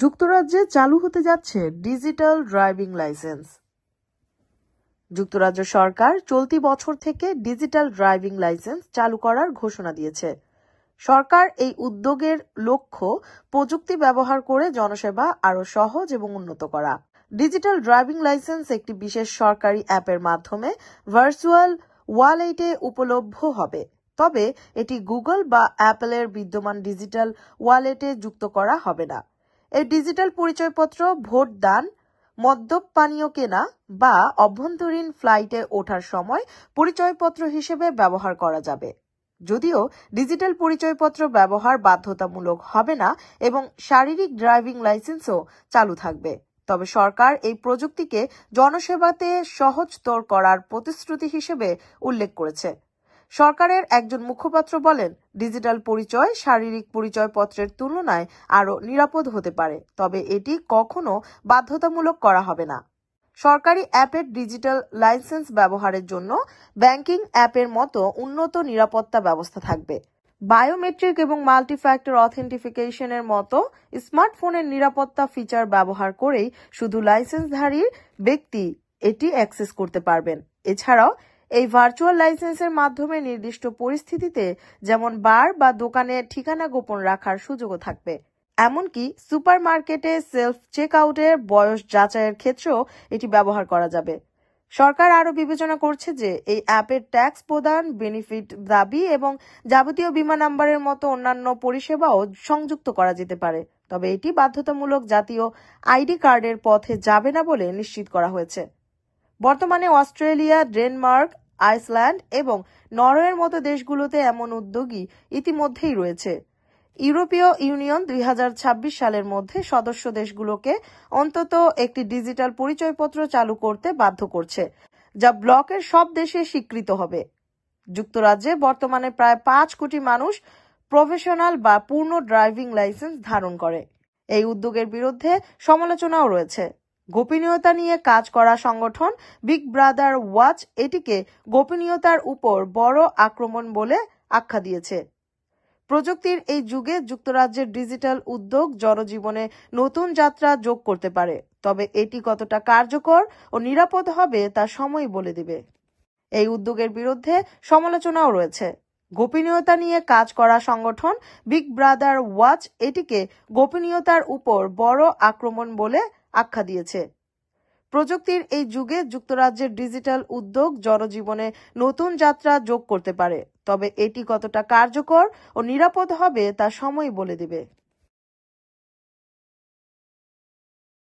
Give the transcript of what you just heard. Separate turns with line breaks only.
যুক্তরাজ্যে চালু হতে যাচ্ছে ডিজিটাল ড্রাইভিং লাইসেন্স। যুক্তরাজ্য সরকার চলতি বছর থেকে ডিজিটাল ড্রাইভিং লাইসেন্স চালু করার ঘোষণা দিয়েছে। সরকার এই উদ্যোগের লক্ষ্য প্রযুক্তি ব্যবহার করে জনসেবা আরও সহজ এবং উন্নত করা। ডিজিটাল ড্রাইভিং লাইসেন্স একটি বিশেষ সরকারি অ্যাপের মাধ্যমে ভার্চুয়াল ওয়ালেটে উপলব্ধ হবে, তবে এটি গুগল বা অ্যাপলের বিদ্যমান ডিজিটাল ওয়ালেটে যুক্ত করা হবে না। এই ডিজিটাল পরিচয়পত্র ভোট দান, মদ্যপ পানীয় কেনা বা অভ্যন্তরীণ ফ্লাইটে ওঠার সময় পরিচয়পত্র হিসেবে ব্যবহার করা যাবে। যদিও ডিজিটাল পরিচয়পত্র ব্যবহার বাধ্যতামূলক হবে না এবং শারীরিক ড্রাইভিং লাইসেন্সও চালু থাকবে, তবে সরকার এই প্রযুক্তিকে জনসেবাতে সহজতর করার প্রতিশ্রুতি হিসেবে উল্লেখ করেছে। সরকারের একজন মুখপাত্র বলেন, ডিজিটাল পরিচয় শারীরিক পরিচয়পত্রের তুলনায় আরও নিরাপদ হতে পারে, তবে এটি কখনো বাধ্যতামূলক করা হবে না। সরকারি অ্যাপের ডিজিটাল লাইসেন্স ব্যবহারের জন্য ব্যাংকিং অ্যাপের মতো উন্নত নিরাপত্তা ব্যবস্থা থাকবে। বায়োমেট্রিক এবং মাল্টিফ্যাক্টর অথেন্টিফিকেশনের মতো স্মার্টফোনের নিরাপত্তা ফিচার ব্যবহার করেই শুধু লাইসেন্সধারী ব্যক্তি এটি অ্যাক্সেস করতে পারবেন। এছাড়াও এই ভার্চুয়াল লাইসেন্সের মাধ্যমে নির্দিষ্ট পরিস্থিতিতে, যেমন বার বা দোকানে ঠিকানা গোপন রাখার সুযোগও থাকবে। এমনকি সুপারমার্কেটে সেলফ চেক আউটের বয়স যাচাইয়ের ক্ষেত্রেও এটি ব্যবহার করা যাবে। সরকার আরও বিবেচনা করছে যে এই অ্যাপের ট্যাক্স প্রদান, বেনিফিট দাবি এবং যাবতীয় বীমা নাম্বারের মতো অন্যান্য পরিষেবাও সংযুক্ত করা যেতে পারে, তবে এটি বাধ্যতামূলক জাতীয় আইডি কার্ডের পথে যাবে না বলে নিশ্চিত করা হয়েছে। বর্তমানে অস্ট্রেলিয়া, ডেনমার্ক, আইসল্যান্ড এবং নরওয়ের মতো দেশগুলোতে এমন উদ্যোগই ইতিমধ্যেই রয়েছে। ইউরোপীয় ইউনিয়ন 2026 সালের মধ্যে সদস্য দেশগুলোকে অন্তত একটি ডিজিটাল পরিচয়পত্র চালু করতে বাধ্য করছে, যা ব্লকের সব দেশে স্বীকৃত হবে। যুক্তরাজ্যে বর্তমানে প্রায় 5 কোটি মানুষ প্রফেশনাল বা পূর্ণ ড্রাইভিং লাইসেন্স ধারণ করে। এই উদ্যোগের বিরুদ্ধে সমালোচনাও রয়েছে। গোপনীয়তা নিয়ে কাজ করা সংগঠন বিগ ব্রাদার ওয়াচ এটিকে গোপনীয়তার উপর বড় আক্রমণ বলে আখ্যা দিয়েছে। প্রযুক্তির এই যুগে যুক্তরাজ্যের ডিজিটাল উদ্যোগ জনজীবনে নতুন যাত্রা যোগ করতে পারে, তবে এটি কতটা কার্যকর ও নিরাপদ হবে তা সময়ই বলে দিবে। এই উদ্যোগের বিরুদ্ধে সমালোচনাও রয়েছে। গোপনীয়তা নিয়ে কাজ করা সংগঠন বিগ ব্রাদার ওয়াচ এটিকে গোপনীয়তার উপর বড় আক্রমণ বলে আখ্যা দিয়েছে। প্রযুক্তির এই যুগে যুক্তরাজ্যের ডিজিটাল উদ্যোগ জনজীবনে নতুন যাত্রা যোগ করতে পারে, তবে এটি কতটা কার্যকর ও নিরাপদ হবে তা সময়ই বলে দিবে।